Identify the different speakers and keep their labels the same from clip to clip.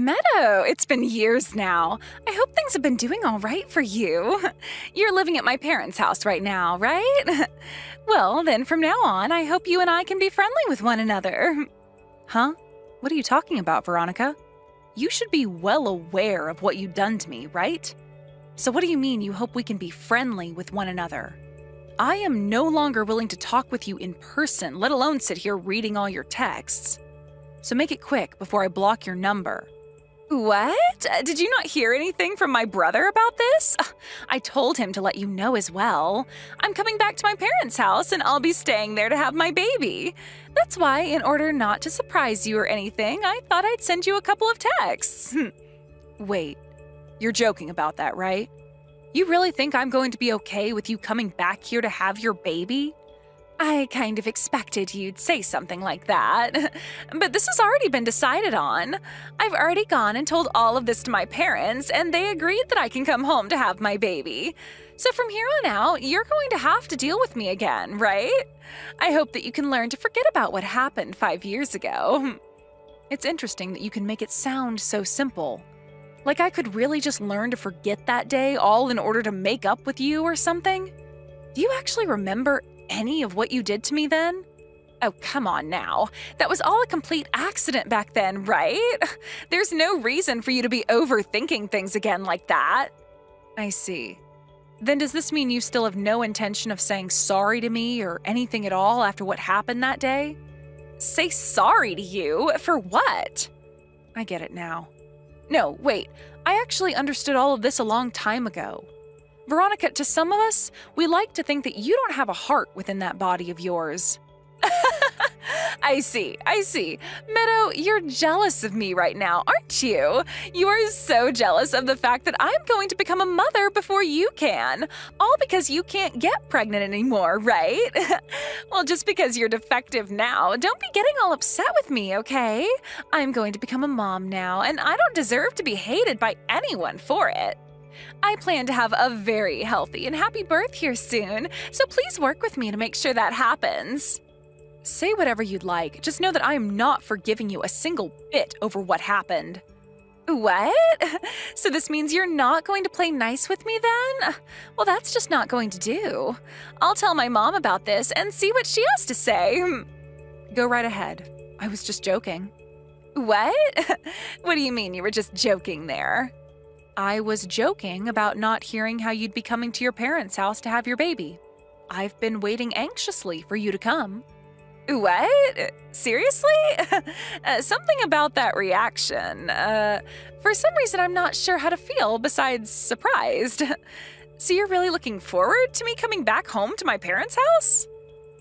Speaker 1: Meadow, it's been years now. I hope things have been doing all right for you. You're living at my parents' house right now, right? Well, then from now on, I hope you and I can be friendly with one another. Huh? What are you talking about, Veronica? You should be well aware of what you've done to me, right? So what do you mean you hope we can be friendly with one another? I am no longer willing to talk with you in person, let alone sit here reading all your texts. So make it quick before I block your number. What? Did you not hear anything from my brother about this? I told him to let you know as well. I'm coming back to my parents' house and I'll be staying there to have my baby. That's why, in order not to surprise you or anything, I thought I'd send you a couple of texts. Wait, you're joking about that, right? You really think I'm going to be okay with you coming back here to have your baby? I kind of expected you'd say something like that. But this has already been decided on. I've already gone and told all of this to my parents, and they agreed that I can come home to have my baby. So from here on out, you're going to have to deal with me again, right? I hope that you can learn to forget about what happened 5 years ago. It's interesting that you can make it sound so simple. Like I could really just learn to forget that day all in order to make up with you or something? Do you actually remember any of what you did to me then? Oh, come on now. That was all a complete accident back then, right? There's no reason for you to be overthinking things again like that. I see. Then does this mean you still have no intention of saying sorry to me or anything at all after what happened that day? Say sorry to you? For what? I get it now. No, wait. I actually understood all of this a long time ago. Veronica, to some of us, we like to think that you don't have a heart within that body of yours. I see. Meadow, you're jealous of me right now, aren't you? You are so jealous of the fact that I'm going to become a mother before you can. All because you can't get pregnant anymore, right? Well, just because you're defective now, don't be getting all upset with me, okay? I'm going to become a mom now, and I don't deserve to be hated by anyone for it. I plan to have a very healthy and happy birth here soon, so please work with me to make sure that happens. Say whatever you'd like, just know that I am not forgiving you a single bit over what happened. What? So this means you're not going to play nice with me then? Well, that's just not going to do. I'll tell my mom about this and see what she has to say. Go right ahead. I was just joking. What? What do you mean you were just joking there? I was joking about not hearing how you'd be coming to your parents' house to have your baby. I've been waiting anxiously for you to come. What? Seriously? Something about that reaction. For some reason, I'm not sure how to feel besides surprised. So you're really looking forward to me coming back home to my parents' house?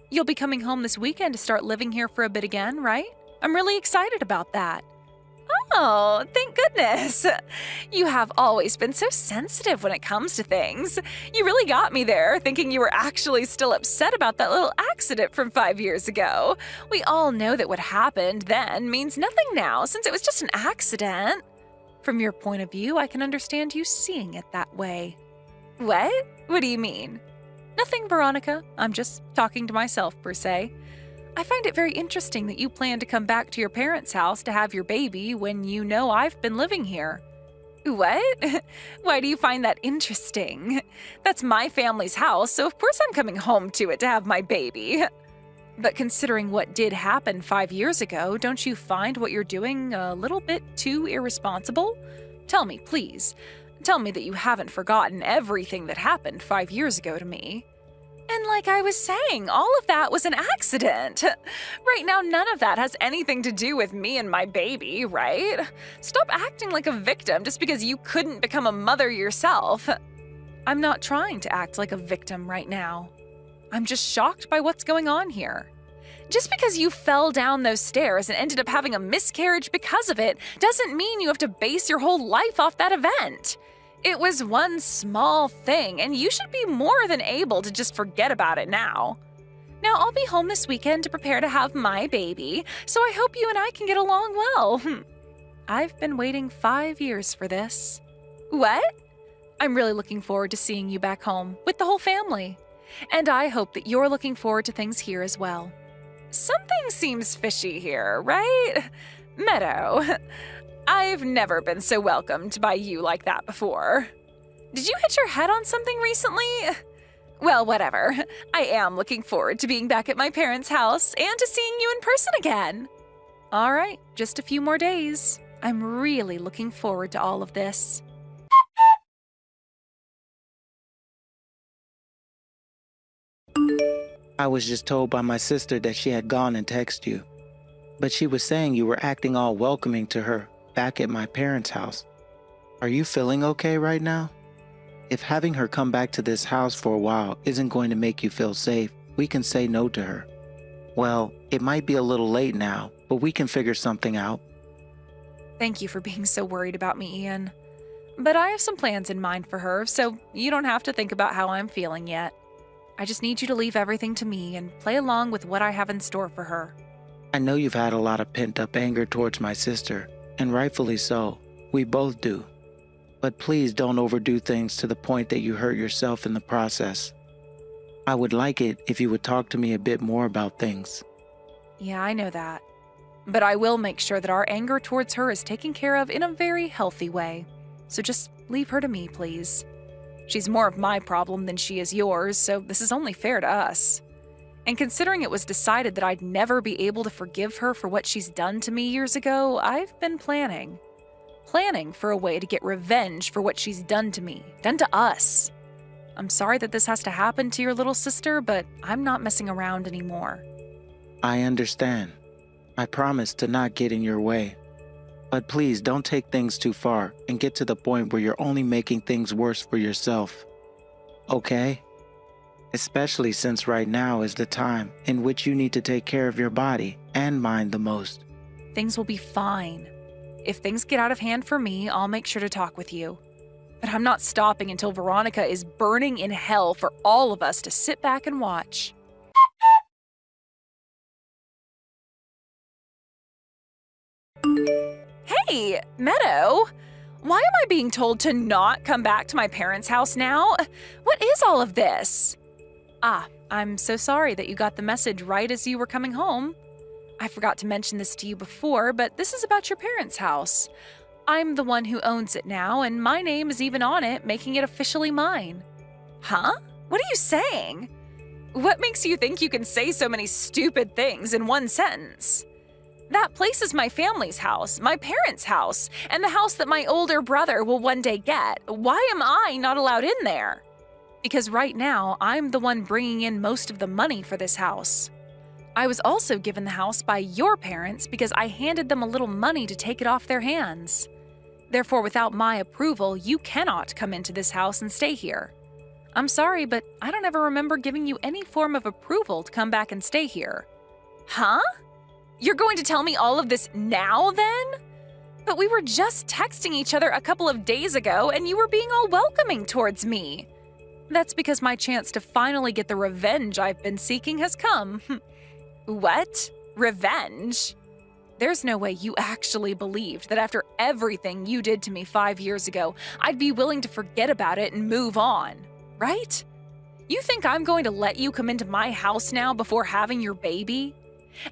Speaker 1: You'll be coming home this weekend to start living here for a bit again, right? I'm really excited about that. Oh, thank goodness. You have always been so sensitive when it comes to things. You really got me there, thinking you were actually still upset about that little accident from 5 years ago. We all know that what happened then means nothing now, since it was just an accident. From your point of view, I can understand you seeing it that way. What? What do you mean? Nothing, Veronica. I'm just talking to myself, per se. I find it very interesting that you plan to come back to your parents' house to have your baby when you know I've been living here. What? Why do you find that interesting? That's my family's house, so of course I'm coming home to it to have my baby. But considering what did happen 5 years ago, don't you find what you're doing a little bit too irresponsible? Tell me, please. Tell me that you haven't forgotten everything that happened 5 years ago to me. And like I was saying, all of that was an accident. Right now, none of that has anything to do with me and my baby, right? Stop acting like a victim just because you couldn't become a mother yourself. I'm not trying to act like a victim right now. I'm just shocked by what's going on here. Just because you fell down those stairs and ended up having a miscarriage because of it doesn't mean you have to base your whole life off that event. It was one small thing, and you should be more than able to just forget about it now. Now, I'll be home this weekend to prepare to have my baby, so I hope you and I can get along well. I've been waiting 5 years for this. What? I'm really looking forward to seeing you back home with the whole family. And I hope that you're looking forward to things here as well. Something seems fishy here, right? Meadow, I've never been so welcomed by you like that before. Did you hit your head on something recently? Well, whatever. I am looking forward to being back at my parents' house and to seeing you in person again. All right, just a few more days. I'm really looking forward to all of this.
Speaker 2: I was just told by my sister that she had gone and texted you. But she was saying you were acting all welcoming to her back at my parents' house. Are you feeling okay right now? If having her come back to this house for a while isn't going to make you feel safe, we can say no to her. Well, it might be a little late now, but we can figure something out.
Speaker 1: Thank you for being so worried about me, Ian. But I have some plans in mind for her, so you don't have to think about how I'm feeling yet. I just need you to leave everything to me and play along with what I have in store for her.
Speaker 2: I know you've had a lot of pent-up anger towards my sister, and rightfully so. We both do. But please don't overdo things to the point that you hurt yourself in the process. I would like it if you would talk to me a bit more about things.
Speaker 1: Yeah, I know that. But I will make sure that our anger towards her is taken care of in a very healthy way. So just leave her to me, please. She's more of my problem than she is yours, so this is only fair to us. And considering it was decided that I'd never be able to forgive her for what she's done to me years ago, I've been planning. Planning for a way to get revenge for what she's done to me, done to us. I'm sorry that this has to happen to your little sister, but I'm not messing around anymore.
Speaker 2: I understand. I promise to not get in your way. But please don't take things too far and get to the point where you're only making things worse for yourself. Okay? Especially since right now is the time in which you need to take care of your body and mind the most.
Speaker 1: Things will be fine. If things get out of hand for me, I'll make sure to talk with you. But I'm not stopping until Veronica is burning in hell for all of us to sit back and watch. Hey, Meadow! Why am I being told to not come back to my parents' house now? What is all of this? I'm so sorry that you got the message right as you were coming home. I forgot to mention this to you before, but this is about your parents' house. I'm the one who owns it now, and my name is even on it, making it officially mine. Huh? What are you saying? What makes you think you can say so many stupid things in one sentence? That place is my family's house, my parents' house, and the house that my older brother will one day get. Why am I not allowed in there? Because right now, I'm the one bringing in most of the money for this house. I was also given the house by your parents because I handed them a little money to take it off their hands. Therefore, without my approval, you cannot come into this house and stay here. I'm sorry, but I don't ever remember giving you any form of approval to come back and stay here. Huh? You're going to tell me all of this now, then? But we were just texting each other a couple of days ago, and you were being all welcoming towards me. That's because my chance to finally get the revenge I've been seeking has come. What? Revenge? There's no way you actually believed that after everything you did to me 5 years ago, I'd be willing to forget about it and move on, right? You think I'm going to let you come into my house now before having your baby?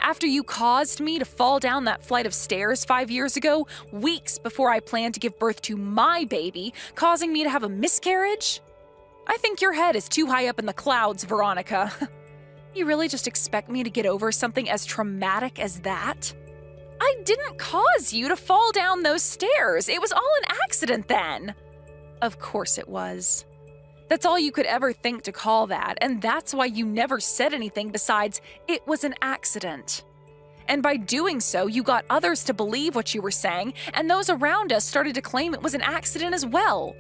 Speaker 1: After you caused me to fall down that flight of stairs 5 years ago, weeks before I planned to give birth to my baby, causing me to have a miscarriage? I think your head is too high up in the clouds, Veronica. You really just expect me to get over something as traumatic as that? I didn't cause you to fall down those stairs. It was all an accident then. Of course it was. That's all you could ever think to call that, and that's why you never said anything besides, it was an accident. And by doing so, you got others to believe what you were saying, and those around us started to claim it was an accident as well.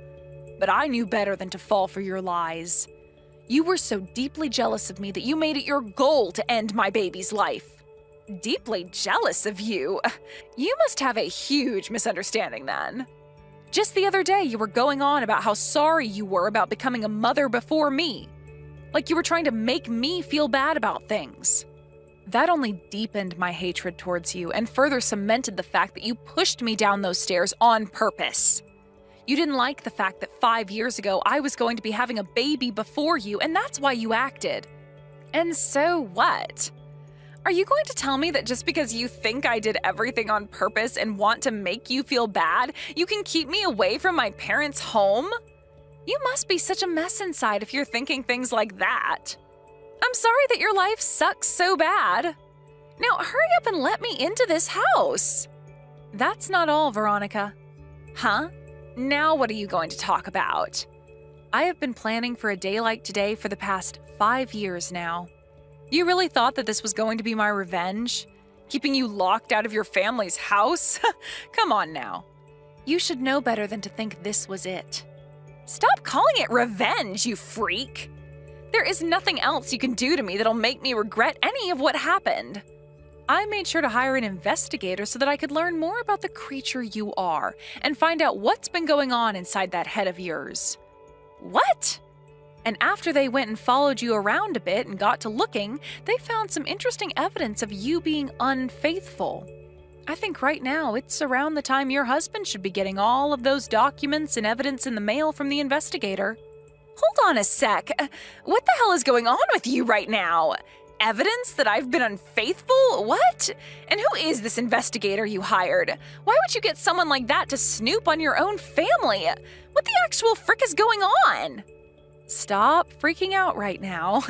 Speaker 1: But I knew better than to fall for your lies. You were so deeply jealous of me that you made it your goal to end my baby's life. Deeply jealous of you? You must have a huge misunderstanding then. Just the other day, you were going on about how sorry you were about becoming a mother before me. Like you were trying to make me feel bad about things. That only deepened my hatred towards you and further cemented the fact that you pushed me down those stairs on purpose. You didn't like the fact that 5 years ago I was going to be having a baby before you, and that's why you acted. And so what? Are you going to tell me that just because you think I did everything on purpose and want to make you feel bad, you can keep me away from my parents' home? You must be such a mess inside if you're thinking things like that. I'm sorry that your life sucks so bad. Now hurry up and let me into this house. That's not all, Veronica. Huh? Now what are you going to talk about? I have been planning for a day like today for the past 5 years now. You really thought that this was going to be my revenge? Keeping you locked out of your family's house? Come on now. You should know better than to think this was it. Stop calling it revenge, you freak! There is nothing else you can do to me that'll make me regret any of what happened. I made sure to hire an investigator so that I could learn more about the creature you are and find out what's been going on inside that head of yours. What? And after they went and followed you around a bit and got to looking, they found some interesting evidence of you being unfaithful. I think right now it's around the time your husband should be getting all of those documents and evidence in the mail from the investigator. Hold on a sec. What the hell is going on with you right now? Evidence that I've been unfaithful? What? And who is this investigator you hired? Why would you get someone like that to snoop on your own family? What the actual frick is going on? Stop freaking out right now.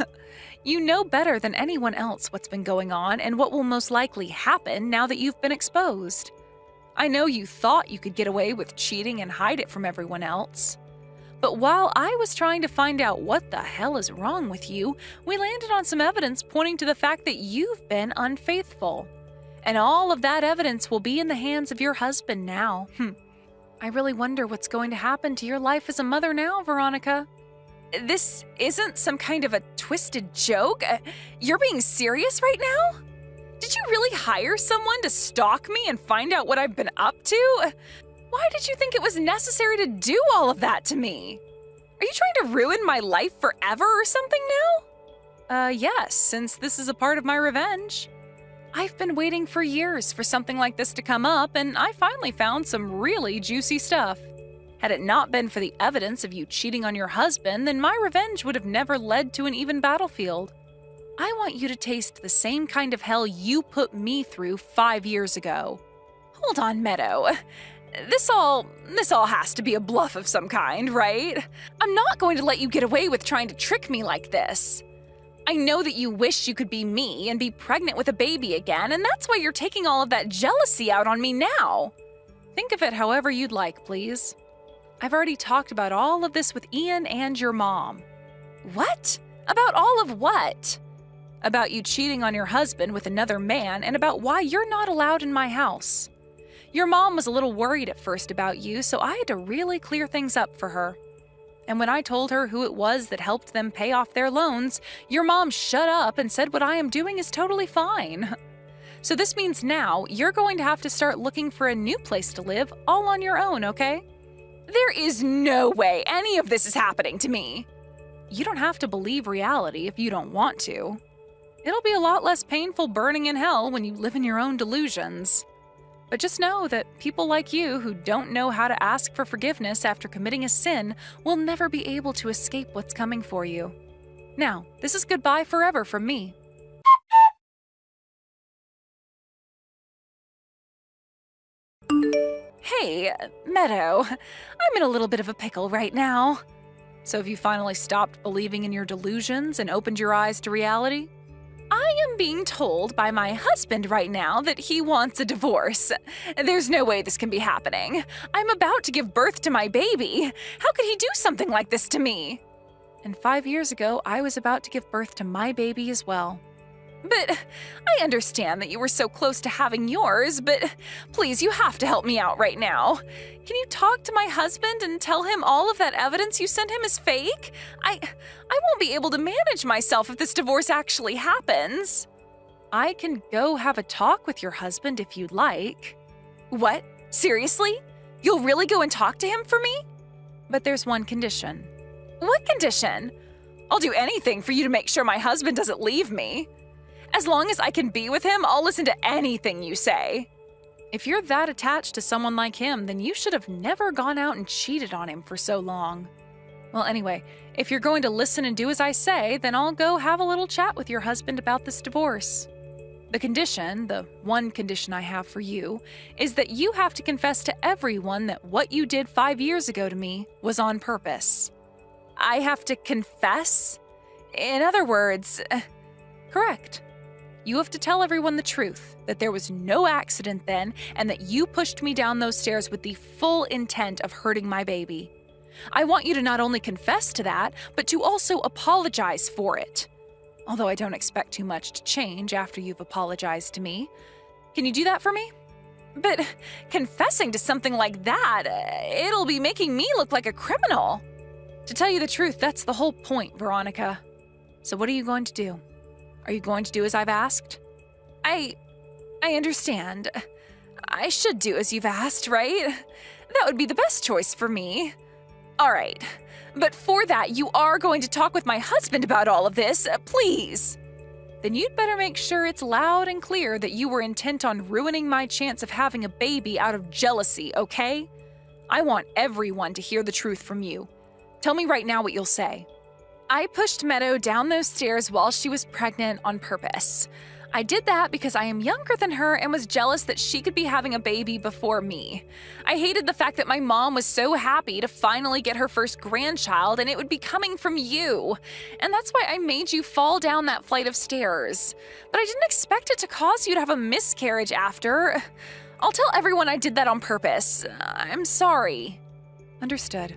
Speaker 1: You know better than anyone else what's been going on and what will most likely happen now that you've been exposed. I know you thought you could get away with cheating and hide it from everyone else. But while I was trying to find out what the hell is wrong with you, we landed on some evidence pointing to the fact that you've been unfaithful. And all of that evidence will be in the hands of your husband now. I really wonder what's going to happen to your life as a mother now, Veronica. This isn't some kind of a twisted joke? You're being serious right now? Did you really hire someone to stalk me and find out what I've been up to? Why did you think it was necessary to do all of that to me? Are you trying to ruin my life forever or something now? Yes, since this is a part of my revenge. I've been waiting for years for something like this to come up, and I finally found some really juicy stuff. Had it not been for the evidence of you cheating on your husband, then my revenge would have never led to an even battlefield. I want you to taste the same kind of hell you put me through 5 years ago. Hold on, Meadow. This all has to be a bluff of some kind, right? I'm not going to let you get away with trying to trick me like this. I know that you wish you could be me and be pregnant with a baby again, and that's why you're taking all of that jealousy out on me now. Think of it however you'd like, please. I've already talked about all of this with Ian and your mom. What? About all of what? About you cheating on your husband with another man and about why you're not allowed in my house. Your mom was a little worried at first about you, so I had to really clear things up for her. And when I told her who it was that helped them pay off their loans, your mom shut up and said what I am doing is totally fine. So this means now you're going to have to start looking for a new place to live all on your own, okay? There is no way any of this is happening to me. You don't have to believe reality if you don't want to. It'll be a lot less painful burning in hell when you live in your own delusions. But just know that people like you who don't know how to ask for forgiveness after committing a sin will never be able to escape what's coming for you. Now, this is goodbye forever from me. Hey, Meadow, I'm in a little bit of a pickle right now. So have you finally stopped believing in your delusions and opened your eyes to reality? I am being told by my husband right now that he wants a divorce. There's no way this can be happening. I'm about to give birth to my baby. How could he do something like this to me? And 5 years ago, I was about to give birth to my baby as well. But I understand that you were so close to having yours, but please, you have to help me out right now. Can you talk to my husband and tell him all of that evidence you sent him is fake? I won't be able to manage myself if this divorce actually happens. I can go have a talk with your husband if you'd like. What? Seriously? You'll really go and talk to him for me? But there's one condition. What condition? I'll do anything for you to make sure my husband doesn't leave me. As long as I can be with him, I'll listen to anything you say. If you're that attached to someone like him, then you should have never gone out and cheated on him for so long. Well, anyway, if you're going to listen and do as I say, then I'll go have a little chat with your husband about this divorce. The one condition I have for you, is that you have to confess to everyone that what you did 5 years ago to me was on purpose. I have to confess? In other words, correct. You have to tell everyone the truth, that there was no accident then, and that you pushed me down those stairs with the full intent of hurting my baby. I want you to not only confess to that, but to also apologize for it. Although I don't expect too much to change after you've apologized to me. Can you do that for me? But confessing to something like that, it'll be making me look like a criminal. To tell you the truth, that's the whole point, Veronica. So what are you going to do? Are you going to do as I've asked? I understand. I should do as you've asked, right? That would be the best choice for me. All right. But for that, you are going to talk with my husband about all of this, please. Then you'd better make sure it's loud and clear that you were intent on ruining my chance of having a baby out of jealousy, okay? I want everyone to hear the truth from you. Tell me right now what you'll say. I pushed Meadow down those stairs while she was pregnant on purpose. I did that because I am younger than her and was jealous that she could be having a baby before me. I hated the fact that my mom was so happy to finally get her first grandchild and it would be coming from you. And that's why I made you fall down that flight of stairs. But I didn't expect it to cause you to have a miscarriage after. I'll tell everyone I did that on purpose. I'm sorry. Understood.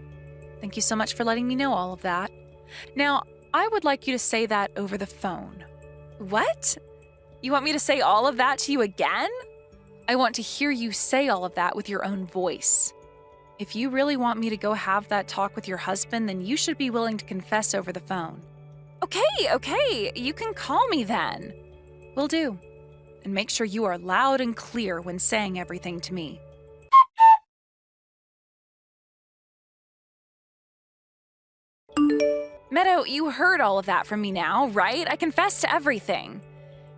Speaker 1: Thank you so much for letting me know all of that. Now, I would like you to say that over the phone. What? You want me to say all of that to you again? I want to hear you say all of that with your own voice. If you really want me to go have that talk with your husband, then you should be willing to confess over the phone. Okay, you can call me then. Will do. And make sure you are loud and clear when saying everything to me. Meadow, you heard all of that from me now, right? I confessed to everything.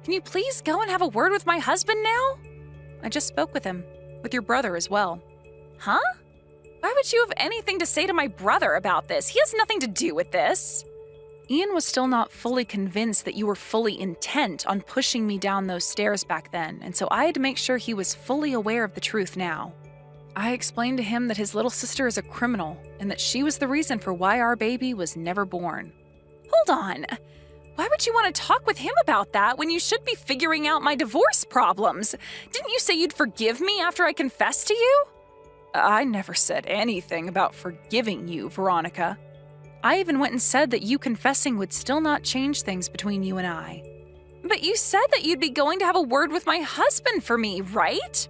Speaker 1: Can you please go and have a word with my husband now? I just spoke with him, with your brother as well. Huh? Why would you have anything to say to my brother about this? He has nothing to do with this. Ian was still not fully convinced that you were fully intent on pushing me down those stairs back then, and so I had to make sure he was fully aware of the truth now. I explained to him that his little sister is a criminal and that she was the reason for why our baby was never born. Hold on. Why would you want to talk with him about that when you should be figuring out my divorce problems? Didn't you say you'd forgive me after I confessed to you? I never said anything about forgiving you, Veronica. I even went and said that you confessing would still not change things between you and I. But you said that you'd be going to have a word with my husband for me, right?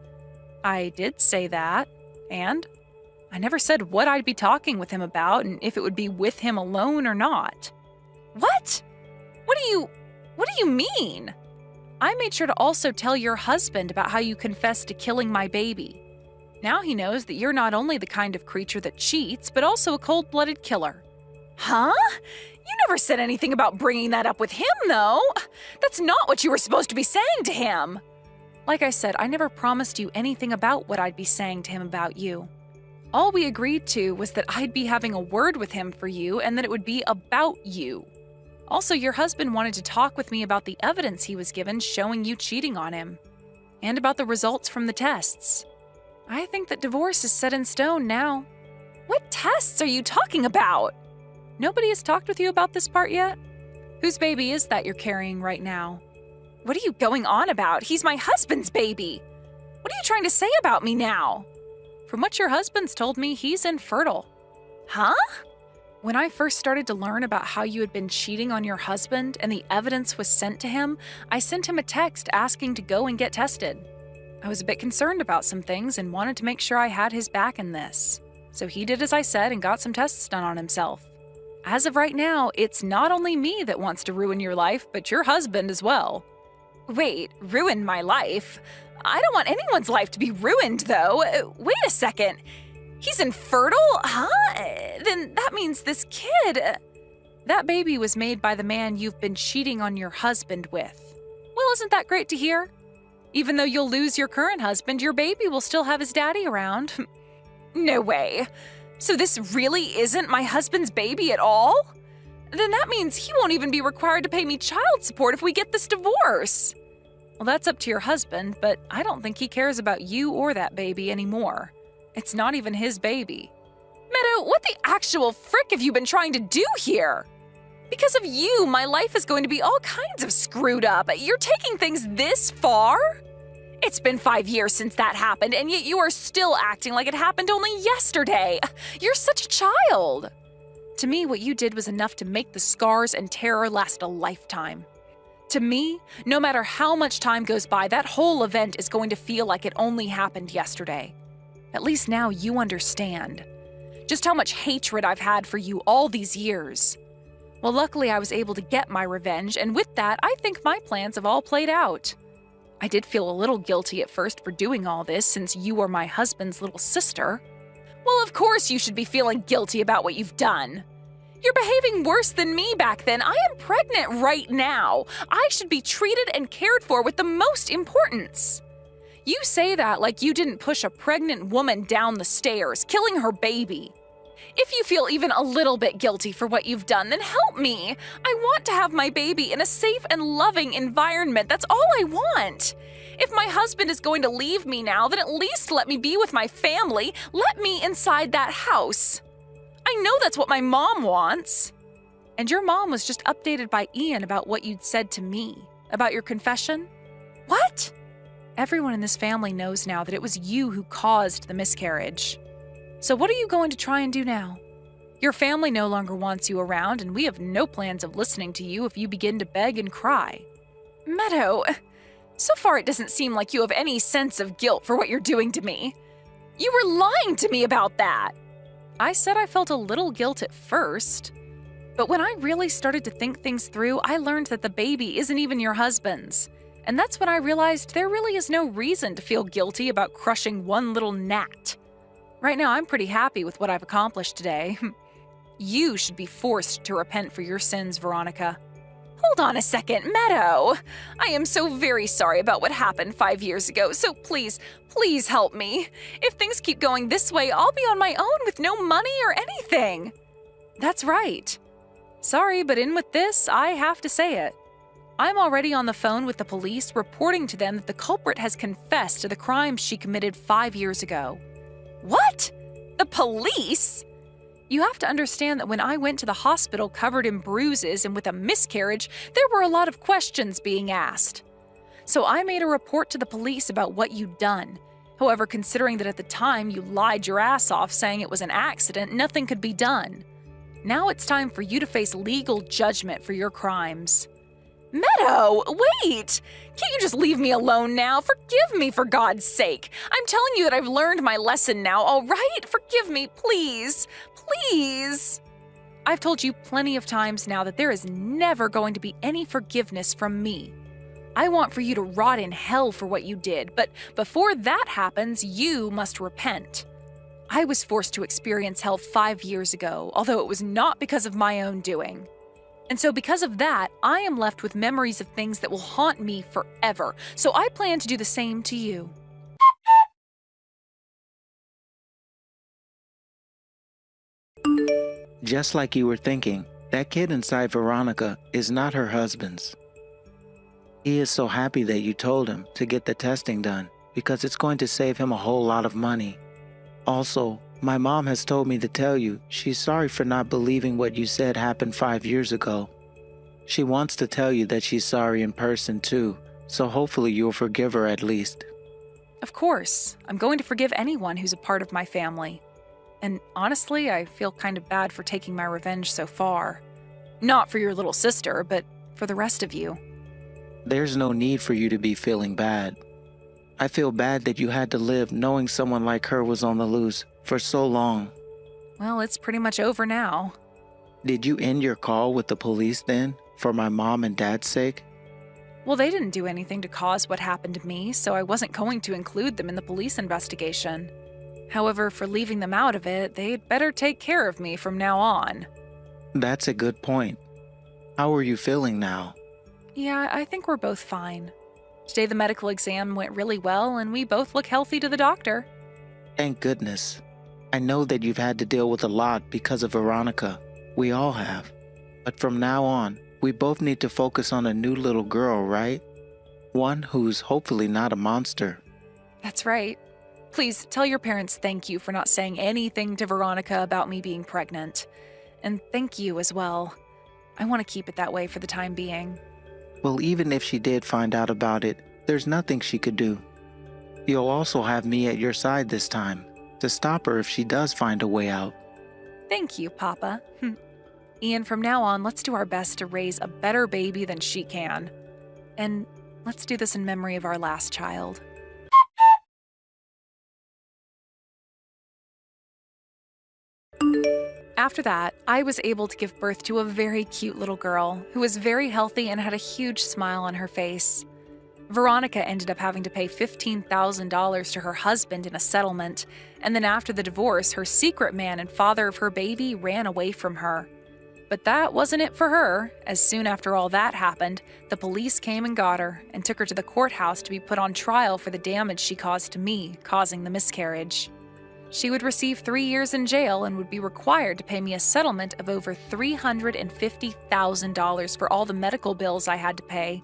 Speaker 1: I did say that, and I never said what I'd be talking with him about and if it would be with him alone or not. What? What do you mean? I made sure to also tell your husband about how you confessed to killing my baby. Now he knows that you're not only the kind of creature that cheats, but also a cold-blooded killer. Huh? You never said anything about bringing that up with him, though. That's not what you were supposed to be saying to him. Like I said, I never promised you anything about what I'd be saying to him about you. All we agreed to was that I'd be having a word with him for you and that it would be about you. Also, your husband wanted to talk with me about the evidence he was given showing you cheating on him, and about the results from the tests. I think that divorce is set in stone now. What tests are you talking about? Nobody has talked with you about this part yet? Whose baby is that you're carrying right now? What are you going on about? He's my husband's baby. What are you trying to say about me now? From what your husband's told me, he's infertile. Huh? When I first started to learn about how you had been cheating on your husband and the evidence was sent to him, I sent him a text asking to go and get tested. I was a bit concerned about some things and wanted to make sure I had his back in this. So he did as I said and got some tests done on himself. As of right now, it's not only me that wants to ruin your life, but your husband as well. Wait, ruin my life? I don't want anyone's life to be ruined, though. Wait a second. He's infertile? Huh? Then that means this kid… That baby was made by the man you've been cheating on your husband with. Well, isn't that great to hear? Even though you'll lose your current husband, your baby will still have his daddy around. No way. So this really isn't my husband's baby at all? Then that means he won't even be required to pay me child support if we get this divorce. Well, that's up to your husband, but I don't think he cares about you or that baby anymore. It's not even his baby. Meadow, what the actual frick have you been trying to do here? Because of you, my life is going to be all kinds of screwed up. You're taking things this far? It's been 5 years since that happened, and yet you are still acting like it happened only yesterday. You're such a child. To me, what you did was enough to make the scars and terror last a lifetime. To me, no matter how much time goes by, that whole event is going to feel like it only happened yesterday. At least now you understand just how much hatred I've had for you all these years. Well, luckily I was able to get my revenge, and with that, I think my plans have all played out. I did feel a little guilty at first for doing all this since you were my husband's little sister. Well, of course you should be feeling guilty about what you've done. You're behaving worse than me back then. I am pregnant right now. I should be treated and cared for with the most importance. You say that like you didn't push a pregnant woman down the stairs, killing her baby. If you feel even a little bit guilty for what you've done, then help me. I want to have my baby in a safe and loving environment. That's all I want. If my husband is going to leave me now, then at least let me be with my family. Let me inside that house. I know that's what my mom wants. And your mom was just updated by Ian about what you'd said to me, about your confession. What? Everyone in this family knows now that it was you who caused the miscarriage. So what are you going to try and do now? Your family no longer wants you around, and we have no plans of listening to you if you begin to beg and cry. Meadow, so far it doesn't seem like you have any sense of guilt for what you're doing to me. You were lying to me about that. I said I felt a little guilt at first, but when I really started to think things through, I learned that the baby isn't even your husband's. And that's when I realized there really is no reason to feel guilty about crushing one little gnat. Right now, I'm pretty happy with what I've accomplished today. You should be forced to repent for your sins, Veronica. Hold on a second, Meadow. I am so very sorry about what happened 5 years ago, so please, please help me. If things keep going this way, I'll be on my own with no money or anything. That's right. Sorry, but in with this, I have to say it. I'm already on the phone with the police reporting to them that the culprit has confessed to the crimes she committed 5 years ago. What? The police? You have to understand that when I went to the hospital covered in bruises and with a miscarriage, there were a lot of questions being asked. So I made a report to the police about what you'd done. However, considering that at the time you lied your ass off saying it was an accident, nothing could be done. Now it's time for you to face legal judgment for your crimes. Meadow, wait! Can't you just leave me alone now? Forgive me, for God's sake. I'm telling you that I've learned my lesson now, all right? Forgive me, please. Please. I've told you plenty of times now that there is never going to be any forgiveness from me. I want for you to rot in hell for what you did, but before that happens, you must repent. I was forced to experience hell 5 years ago, although it was not because of my own doing. And so because of that, I am left with memories of things that will haunt me forever. So I plan to do the same to you.
Speaker 2: Just like you were thinking, that kid inside Veronica is not her husband's. He is so happy that you told him to get the testing done because it's going to save him a whole lot of money. Also, my mom has told me to tell you she's sorry for not believing what you said happened 5 years ago. She wants to tell you that she's sorry in person too, so hopefully you'll forgive her at least.
Speaker 1: Of course, I'm going to forgive anyone who's a part of my family. And honestly, I feel kind of bad for taking my revenge so far. Not for your little sister, but for the rest of you.
Speaker 2: There's no need for you to be feeling bad. I feel bad that you had to live knowing someone like her was on the loose for so long.
Speaker 1: Well, it's pretty much over now.
Speaker 2: Did you end your call with the police then, for my mom and dad's sake?
Speaker 1: Well, they didn't do anything to cause what happened to me, so I wasn't going to include them in the police investigation. However, for leaving them out of it, they'd better take care of me from now on.
Speaker 2: That's a good point. How are you feeling now?
Speaker 1: Yeah, I think we're both fine. Today the medical exam went really well, and we both look healthy to the doctor.
Speaker 2: Thank goodness. I know that you've had to deal with a lot because of Veronica. We all have. But from now on, we both need to focus on a new little girl, right? One who's hopefully not a monster.
Speaker 1: That's right. Please tell your parents thank you for not saying anything to Veronica about me being pregnant. And thank you as well. I want to keep it that way for the time being.
Speaker 2: Well, even if she did find out about it, there's nothing she could do. You'll also have me at your side this time, to stop her if she does find a way out.
Speaker 1: Thank you, Papa. Ian, from now on, let's do our best to raise a better baby than she can. And let's do this in memory of our last child. After that, I was able to give birth to a very cute little girl who was very healthy and had a huge smile on her face. Veronica ended up having to pay $15,000 to her husband in a settlement, and then after the divorce, her secret man and father of her baby ran away from her. But that wasn't it for her, as soon after all that happened, the police came and got her and took her to the courthouse to be put on trial for the damage she caused to me, causing the miscarriage. She would receive 3 years in jail and would be required to pay me a settlement of over $350,000 for all the medical bills I had to pay,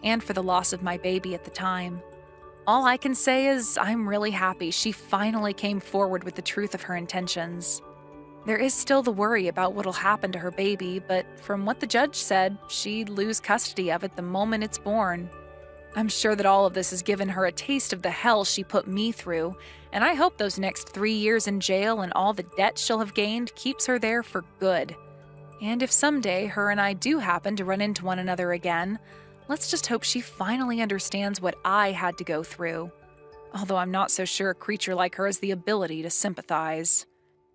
Speaker 1: and for the loss of my baby at the time. All I can say is I'm really happy she finally came forward with the truth of her intentions. There is still the worry about what'll happen to her baby, but from what the judge said, she'd lose custody of it the moment it's born. I'm sure that all of this has given her a taste of the hell she put me through, and I hope those next 3 years in jail and all the debt she'll have gained keeps her there for good. And if someday her and I do happen to run into one another again, let's just hope she finally understands what I had to go through. Although I'm not so sure a creature like her has the ability to sympathize.